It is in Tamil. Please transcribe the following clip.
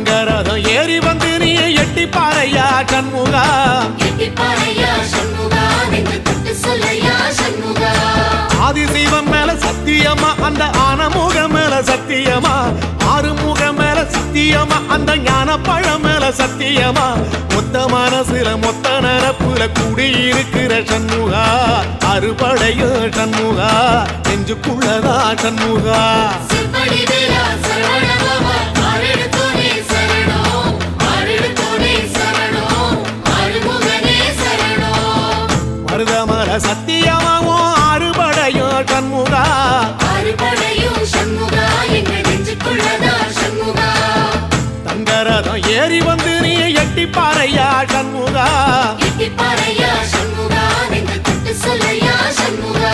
கரதம் ஏறி வந்து நீ எட்டி பாறையா சண்முகா ஆதிசிவன் மேல சத்தியமா அந்த ஆனமுகம் மேல சத்தியமா ஆறுமுகம் மேல சத்தியமா அந்த ஞான பழம் மேல சத்தியமா மொத்த மனசுல மொத்த நரப்புல குடியிருக்கிற சண்முகா அறுபடையும் சண்முகா நெஞ்சுக்குள்ளதா சண்முகா மருதமர சத்தியமாவும் அறுபடையும் சண்முகா தங்கரதம் ஏறி வந்து நீ எட்டி பாறையா சண்முகா சொல்லையா சண்முகா